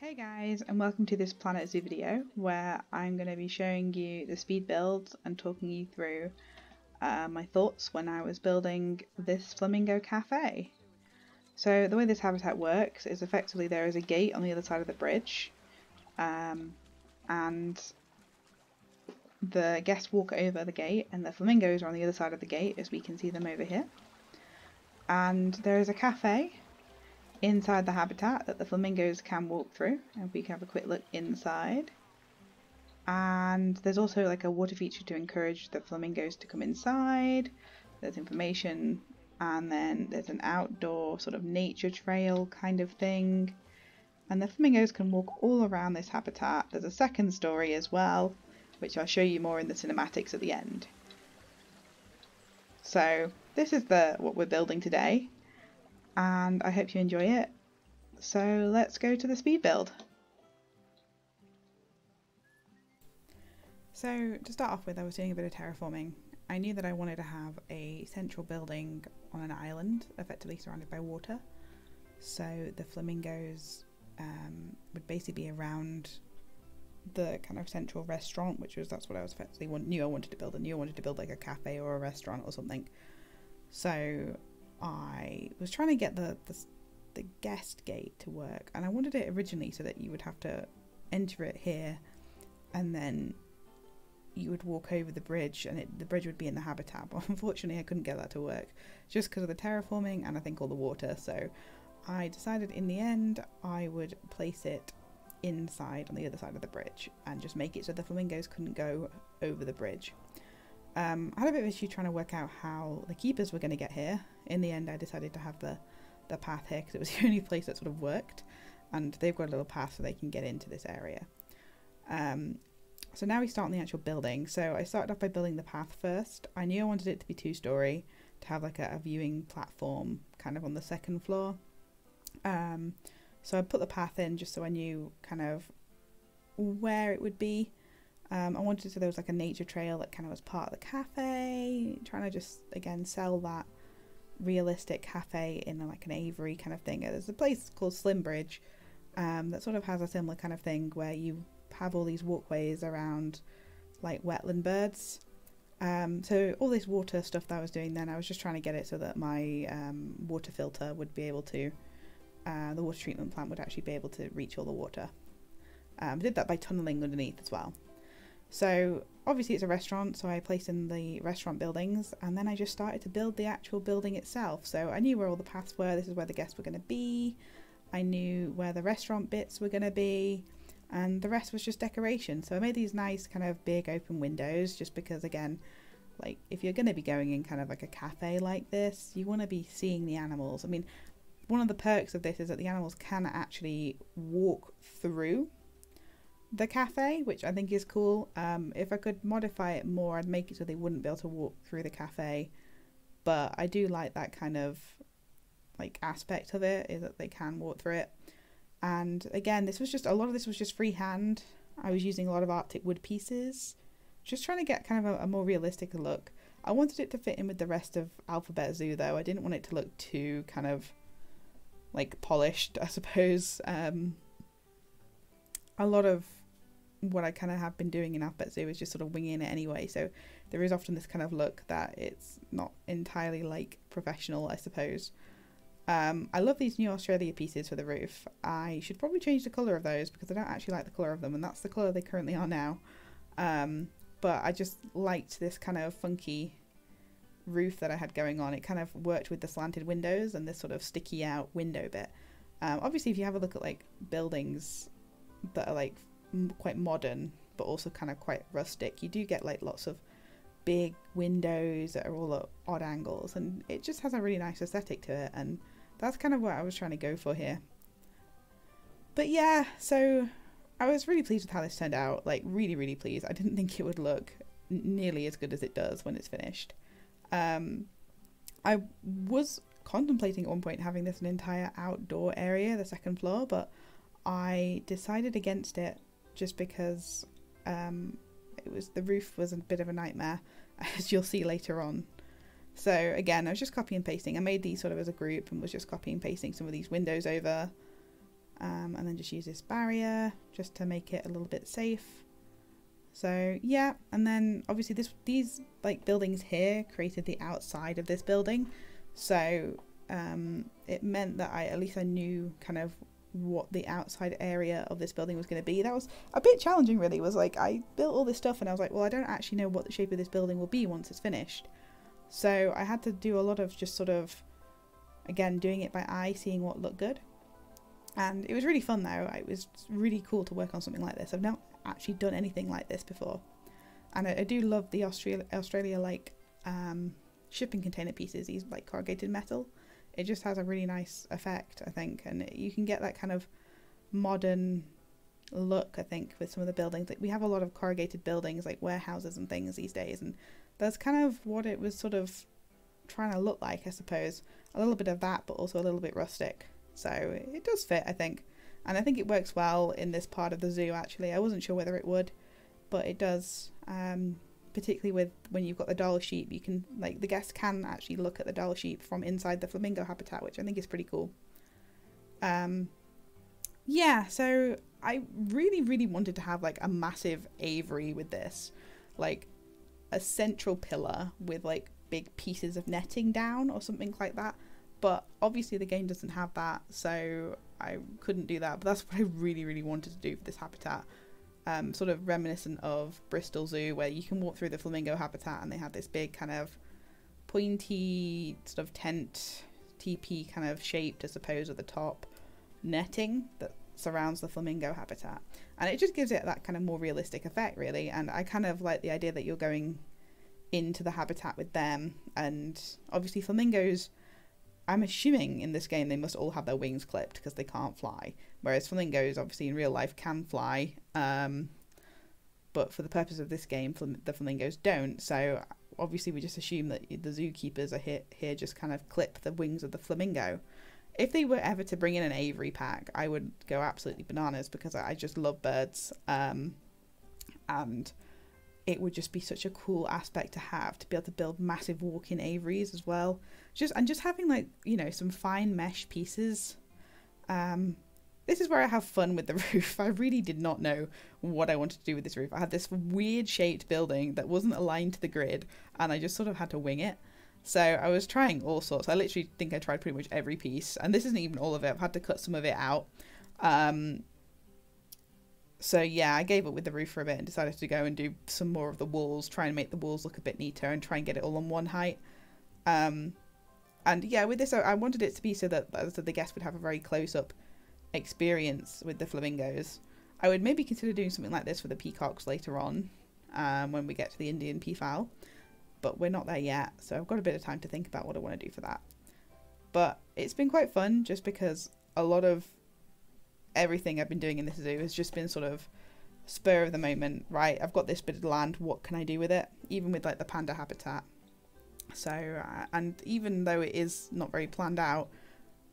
Hey guys, and welcome to this Planet Zoo video where I'm going to be showing you the speed builds and talking you through my thoughts when I was building this flamingo cafe. So the way this habitat works is effectively there is a gate on the other side of the bridge, and the guests walk over the gate and the flamingos are on the other side of the gate, as we can see them over here. And there is a cafe inside the habitat that the flamingos can walk through, and we can have a quick look inside. And there's also like a water feature to encourage the flamingos to come inside. There's information, and then there's an outdoor sort of nature trail kind of thing, and the flamingos can walk all around this habitat. There's a second story as well, which I'll show you more in the cinematics at the end. So this is what we're building today, and I hope you enjoy it. So let's go to the speed build. So to start off with, I was doing a bit of terraforming. I knew that I wanted to have a central building on an island, effectively surrounded by water. So the flamingos would basically be around the kind of central restaurant, that's what I was effectively knew I wanted to build. I knew I wanted to build like a cafe or a restaurant or something. So I was trying to get the guest gate to work, and I wanted it originally so that you would have to enter it here and then you would walk over the bridge, and the bridge would be in the habitat. But unfortunately I couldn't get that to work just because of the terraforming and I think all the water. So I decided in the end I would place it inside on the other side of the bridge and just make it so the flamingos couldn't go over the bridge. I had a bit of issue trying to work out how the keepers were going to get here. In the end I decided to have the path here because it was the only place that sort of worked, and they've got a little path so they can get into this area. So now we start on the actual building. So I started off by building the path first. I knew I wanted it to be 2-story, to have like a viewing platform kind of on the second floor. So I put the path in just so I knew kind of where it would be. I wanted so there was like a nature trail that kind of was part of the cafe, trying to just again sell that realistic cafe in like an Avery kind of thing. There's a place called Slimbridge that sort of has a similar kind of thing where you have all these walkways around like wetland birds. So all this water stuff that I was doing then, I was just trying to get it so that my water filter would be able to, the water treatment plant would actually be able to reach all the water. I did that by tunneling underneath as well. So obviously it's a restaurant, so I placed in the restaurant buildings, and then I just started to build the actual building itself. So I knew where all the paths were, this is where the guests were going to be, I knew where the restaurant bits were going to be, and the rest was just decoration. So I made these nice kind of big open windows just because, again, like if you're going to be going in kind of like a cafe like this, you want to be seeing the animals. I mean, one of the perks of this is that the animals can actually walk through the cafe, which I think is cool. If I could modify it more, I'd make it so they wouldn't be able to walk through the cafe, but I do like that kind of like aspect of it, is that they can walk through it. And again, a lot of this was just freehand. I was using a lot of Arctic wood pieces, just trying to get kind of a more realistic look. I wanted it to fit in with the rest of Alphabet Zoo though. I didn't want it to look too kind of like polished, I suppose. A lot of what I kind of have been doing in Alphabet Zoo is just sort of winging it anyway, so there is often this kind of look that it's not entirely like professional, I suppose. I love these new Australia pieces for the roof. I should probably change the colour of those because I don't actually like the colour of them, and that's the colour they currently are now. But I just liked this kind of funky roof that I had going on. It kind of worked with the slanted windows and this sort of sticky out window bit. Obviously if you have a look at like buildings that are like quite modern but also kind of quite rustic, you do get like lots of big windows that are all at odd angles, and it just has a really nice aesthetic to it, and that's kind of what I was trying to go for here. But yeah, so I was really pleased with how this turned out, like really pleased. I didn't think it would look nearly as good as it does when it's finished. I was contemplating at one point having this an entire outdoor area, the second floor, but I decided against it just because the roof was a bit of a nightmare, as you'll see later on. So again, I was just copy and pasting. I made these sort of as a group and was just copy and pasting some of these windows over. and then just use this barrier just to make it a little bit safe. So yeah, and then obviously these like buildings here created the outside of this building, so it meant that at least I knew kind of what the outside area of this building was going to be. That was a bit challenging really. Was like I built all this stuff and I was like, well, I don't actually know what the shape of this building will be once it's finished, so I had to do a lot of just sort of, again, doing it by eye, seeing what looked good. And it was really fun though. It was really cool to work on something like this. I've not actually done anything like this before, and I do love the Australia like shipping container pieces, these like corrugated metal. It just has a really nice effect, I think, and you can get that kind of modern look, I think, with some of the buildings. Like we have a lot of corrugated buildings like warehouses and things these days, and that's kind of what it was sort of trying to look like, I suppose. A little bit of that, but also a little bit rustic. So it does fit, I think. And I think it works well in this part of the zoo, actually. I wasn't sure whether it would, but it does. Particularly with when you've got the doll sheep, you can, like, the guests can actually look at the doll sheep from inside the flamingo habitat, which I think is pretty cool. Yeah, so I really, really wanted to have, like, a massive aviary with this. Like, a central pillar with, like, big pieces of netting down or something like that. But obviously the game doesn't have that, so I couldn't do that. But that's what I really, really wanted to do for this habitat. Sort of reminiscent of Bristol Zoo, where you can walk through the flamingo habitat and they have this big kind of pointy sort of tent, teepee kind of shaped, I suppose, at the top, netting that surrounds the flamingo habitat. And it just gives it that kind of more realistic effect, really. And I kind of like the idea that you're going into the habitat with them. And obviously flamingos, I'm assuming in this game they must all have their wings clipped because they can't fly, whereas flamingos obviously in real life can fly, but for the purpose of this game the flamingos don't. So obviously we just assume that the zookeepers are here just kind of clip the wings of the flamingo. If they were ever to bring in an aviary pack, I would go absolutely bananas because I just love birds, and it would just be such a cool aspect to have, to be able to build massive walk-in aviaries as well. Just having, like, you know, some fine mesh pieces. This is where I have fun with the roof. I really did not know what I wanted to do with this roof. I had this weird shaped building that wasn't aligned to the grid, and I just sort of had to wing it. So I was trying all sorts. I literally think I tried pretty much every piece, and this isn't even all of it. I've had to cut some of it out. So yeah, I gave up with the roof for a bit and decided to go and do some more of the walls, try and make the walls look a bit neater and try and get it all on one height. And yeah, with this, I wanted it to be so that the guests would have a very close-up experience with the flamingos. I would maybe consider doing something like this for the peacocks later on, when we get to the Indian peafowl, but we're not there yet, so I've got a bit of time to think about what I want to do for that. But it's been quite fun, just because a lot of everything I've been doing in this zoo has just been sort of spur of the moment. Right, I've got this bit of land, what can I do with it? Even with like the panda habitat. So and even though it is not very planned out,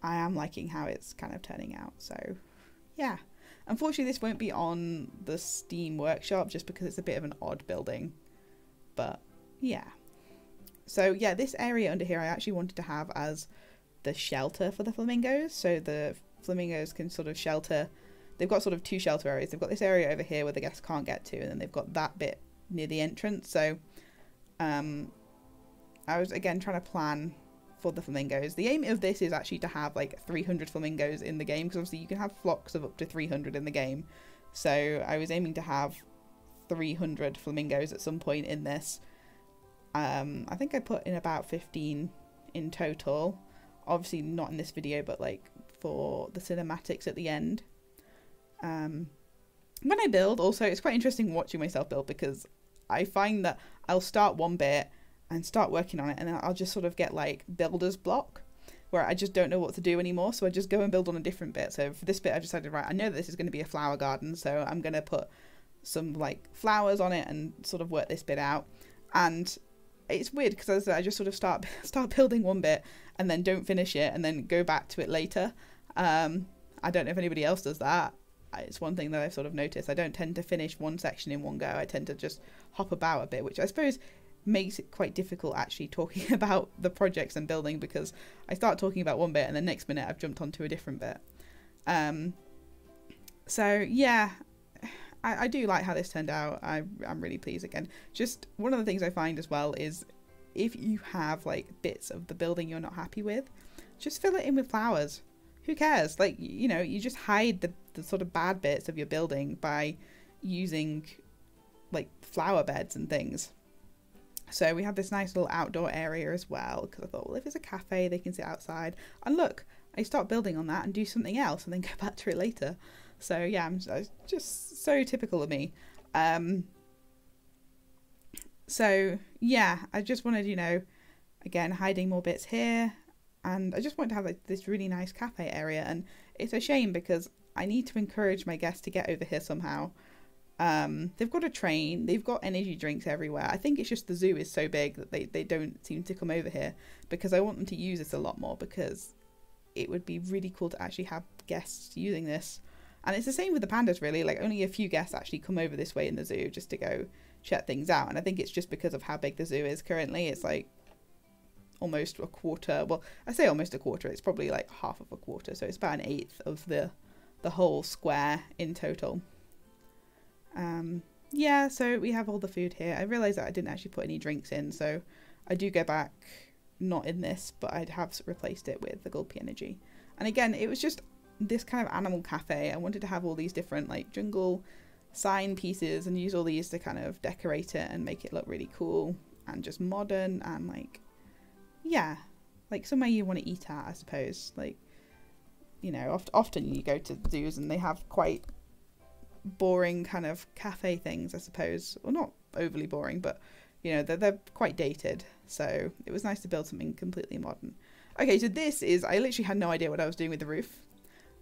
I am liking how it's kind of turning out. So yeah, unfortunately this won't be on the Steam Workshop just because it's a bit of an odd building, but yeah. So yeah, this area under here I actually wanted to have as the shelter for the flamingos, so the flamingos can sort of shelter. They've got sort of two shelter areas. They've got this area over here where the guests can't get to, and then they've got that bit near the entrance. So I was again trying to plan for the flamingos. The aim of this is actually to have like 300 flamingos in the game, because obviously you can have flocks of up to 300 in the game. So I was aiming to have 300 flamingos at some point in this. I think I put in about 15 in total. Obviously not in this video, but like for the cinematics at the end. When I build, also it's quite interesting watching myself build, because I find that I'll start one bit and start working on it, and then I'll just sort of get like builder's block where I just don't know what to do anymore, so I just go and build on a different bit. So for this bit I decided, right, I know that this is going to be a flower garden, so I'm going to put some like flowers on it and sort of work this bit out. And it's weird because I just sort of start building one bit and then don't finish it and then go back to it later. I don't know if anybody else does that. It's one thing that I've sort of noticed. I don't tend to finish one section in one go. I tend to just hop about a bit, which I suppose makes it quite difficult actually talking about the projects I'm building, because I start talking about one bit and the next minute I've jumped onto a different bit. So yeah, I do like how this turned out. I'm really pleased again. Just one of the things I find as well is if you have like bits of the building you're not happy with, just fill it in with flowers. Who cares? Like, you know, you just hide the sort of bad bits of your building by using like flower beds and things. So we have this nice little outdoor area as well, because I thought, well, if it's a cafe, they can sit outside. And look, I start building on that and do something else and then go back to it later. So yeah, I'm just so typical of me. So yeah, I just wanted, you know, again, hiding more bits here. And I just want to have like this really nice cafe area. And it's a shame because I need to encourage my guests to get over here somehow. They've got a train, they've got energy drinks everywhere. I think it's just the zoo is so big that they don't seem to come over here, because I want them to use this a lot more, because it would be really cool to actually have guests using this. And it's the same with the pandas really, like only a few guests actually come over this way in the zoo just to go check things out. And I think it's just because of how big the zoo is currently. It's like almost a quarter, well I say almost a quarter, it's probably like half of a quarter, so it's about an eighth of the whole square in total. Yeah, so we have all the food here. I realised that I didn't actually put any drinks in, so I do go back not in this, but I have replaced it with the Gulpy Energy. And again, it was just this kind of animal cafe. I wanted to have all these different like jungle sign pieces and use all these to kind of decorate it and make it look really cool and just modern and like, yeah, like somewhere you want to eat at, I suppose. Like, you know, often you go to zoos and they have quite boring kind of cafe things, I suppose. Well, not overly boring, but you know, they're quite dated. So it was nice to build something completely modern. Okay, so this is, I literally had no idea what I was doing with the roof.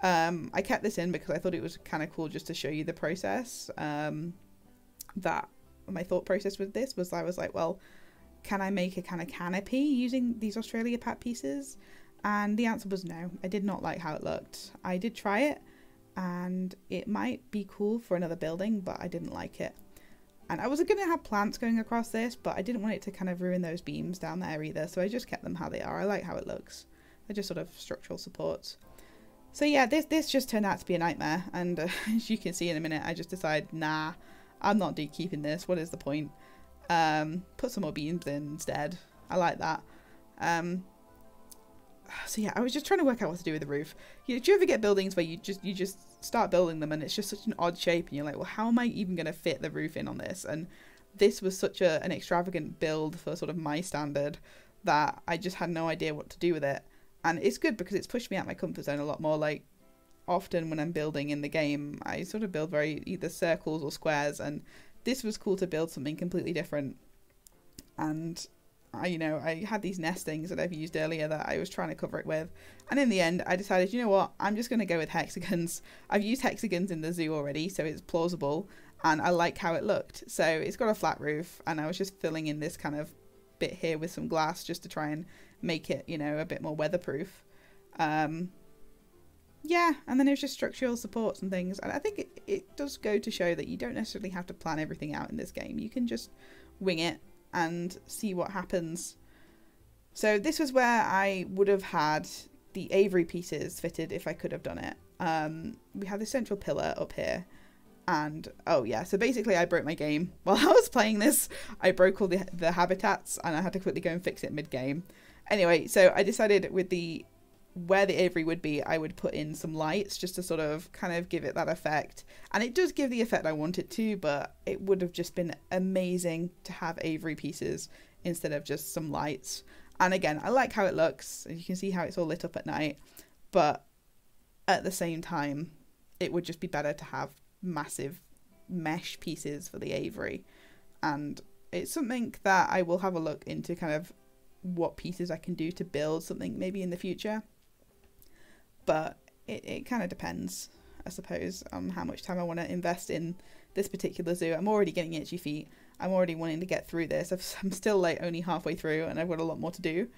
I kept this in because I thought it was kind of cool just to show you the process. That my thought process with this was, I was like, well, can I make a kind of canopy using these Australia Pack pieces? And the answer was no. I did not like how it looked. I did try it and it might be cool for another building, but I didn't like it. And I was going to have plants going across this, but I didn't want it to kind of ruin those beams down there either, so I just kept them how they are. I like how it looks. They're just sort of structural supports. So yeah, this just turned out to be a nightmare, and as you can see in a minute, I just decided, nah, I'm not keeping this. What is the point? Put some more beams in instead. I like that. So yeah, I was just trying to work out what to do with the roof. Do you ever get buildings where you just start building them and it's just such an odd shape and you're like, well, how am I even going to fit the roof in on this? And this was such an extravagant build for sort of my standard that I just had no idea what to do with it. And it's good because it's pushed me out my comfort zone a lot more. Like, often when I'm building in the game, I sort of build very either circles or squares, and this was cool to build something completely different. And I had these nestings that I've used earlier that I was trying to cover it with. And in the end, I decided, you know what, I'm just going to go with hexagons. I've used hexagons in the zoo already, so it's plausible. And I like how it looked. So it's got a flat roof, and I was just filling in this kind of bit here with some glass just to try and make it, a bit more weatherproof. Yeah, and then it was just structural supports and things. And I think it does go to show that you don't necessarily have to plan everything out in this game. You can just wing it and see what happens. So this was where I would have had the Avery pieces fitted if I could have done it. We have the central pillar up here, and oh yeah, so basically I broke my game while I was playing this. I broke all the habitats and I had to quickly go and fix it mid-game. Anyway, so I decided with where the Avery would be, I would put in some lights just to sort of kind of give it that effect. And it does give the effect I want it to, but it would have just been amazing to have Avery pieces instead of just some lights. And again, I like how it looks. You can see how it's all lit up at night, but at the same time, it would just be better to have massive mesh pieces for the Avery. And it's something that I will have a look into, kind of what pieces I can do to build something maybe in the future. But it kind of depends, I suppose, on how much time I want to invest in this particular zoo. I'm already getting itchy feet. I'm already wanting to get through this. I'm still like only halfway through and I've got a lot more to do.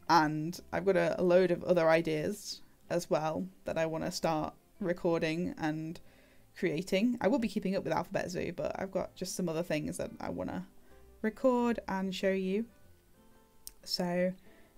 And I've got a load of other ideas as well that I want to start recording and creating. I will be keeping up with Alphabet Zoo, but I've got just some other things that I want to record and show you. So,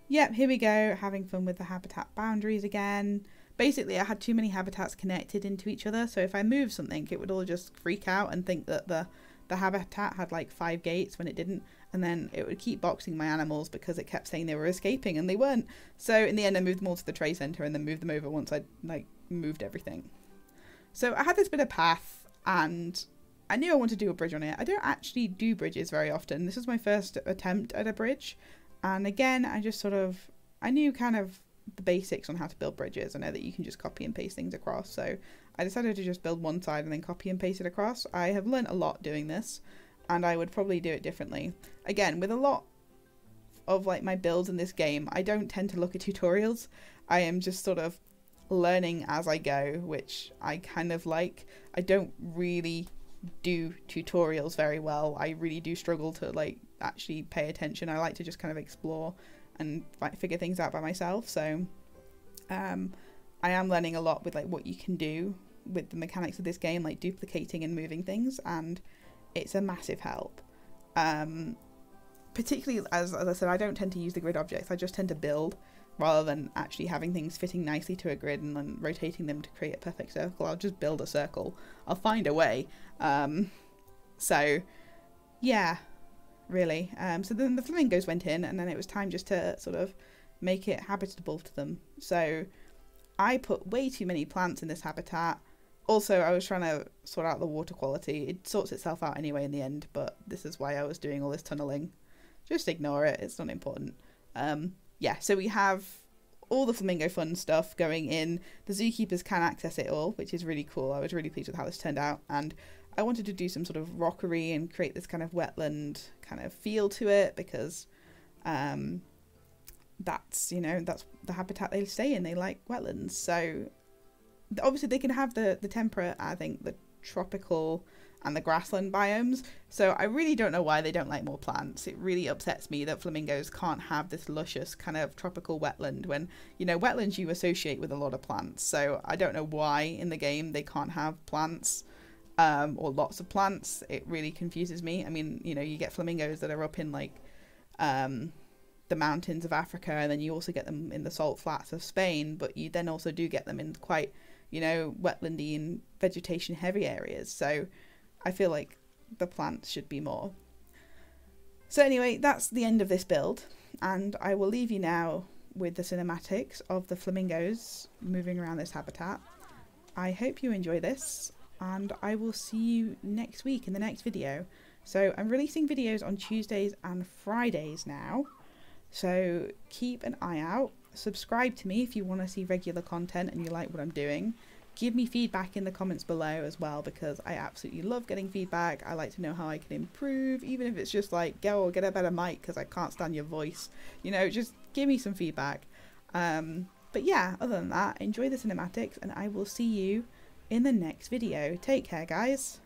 yep, here we go, having fun with the habitat boundaries again. basically I had too many habitats connected into each other, so if I moved something it would all just freak out and think that the habitat had like 5 gates when it didn't, and then it would keep boxing my animals because it kept saying they were escaping and they weren't. So in the end I moved them all to the trade centre and then moved them over once I'd like moved everything. So I had this bit of path and I knew I wanted to do a bridge on it. I don't actually do bridges very often. This was my first attempt at a bridge, and again I knew kind of the basics on how to build bridges. I know that you can just copy and paste things across, so I decided to just build one side and then copy and paste it across. I have learnt a lot doing this, and I would probably do it differently. Again, with a lot of like my builds in this game, I don't tend to look at tutorials. I am just sort of learning as I go, which I kind of like. I don't really do tutorials very well. I really do struggle to like actually pay attention. I like to just kind of explore and figure things out by myself. So I am learning a lot with like what you can do with the mechanics of this game, like duplicating and moving things, and it's a massive help. Particularly as I said, I don't tend to use the grid objects. I just tend to build rather than actually having things fitting nicely to a grid and then rotating them to create a perfect circle. I'll just build a circle. I'll find a way. So yeah, really. So then the flamingos went in, and then it was time just to sort of make it habitable to them. So I put way too many plants in this habitat. Also, I was trying to sort out the water quality. It sorts itself out anyway in the end, but this is why I was doing all this tunneling. Just ignore it, it's not important. Yeah, so we have all the flamingo fun stuff going in. The zookeepers can access it all, which is really cool. I was really pleased with how this turned out, and I wanted to do some sort of rockery and create this kind of wetland kind of feel to it, because that's, you know, that's the habitat they stay in. They like wetlands. So obviously they can have the temperate, I think the tropical and the grassland biomes. So I really don't know why they don't like more plants. It really upsets me that flamingos can't have this luscious kind of tropical wetland when, you know, wetlands you associate with a lot of plants. So I don't know why in the game they can't have plants, or lots of plants. It really confuses me. I mean, you know, you get flamingos that are up in like the mountains of Africa, and then you also get them in the salt flats of Spain, but you then also do get them in quite, you know, wetlandy and vegetation heavy areas. So I feel like the plants should be more. So anyway, that's the end of this build, and I will leave you now with the cinematics of the flamingos moving around this habitat. I hope you enjoy this, and I will see you next week in the next video. So I'm releasing videos on Tuesdays and Fridays now, so keep an eye out. Subscribe to me if you want to see regular content and you like what I'm doing. Give me feedback in the comments below as well, because I absolutely love getting feedback. I like to know how I can improve, even if it's just like, go or get a better mic because I can't stand your voice. You know, just give me some feedback. But yeah, other than that, enjoy the cinematics, and I will see you in the next video. Take care, guys.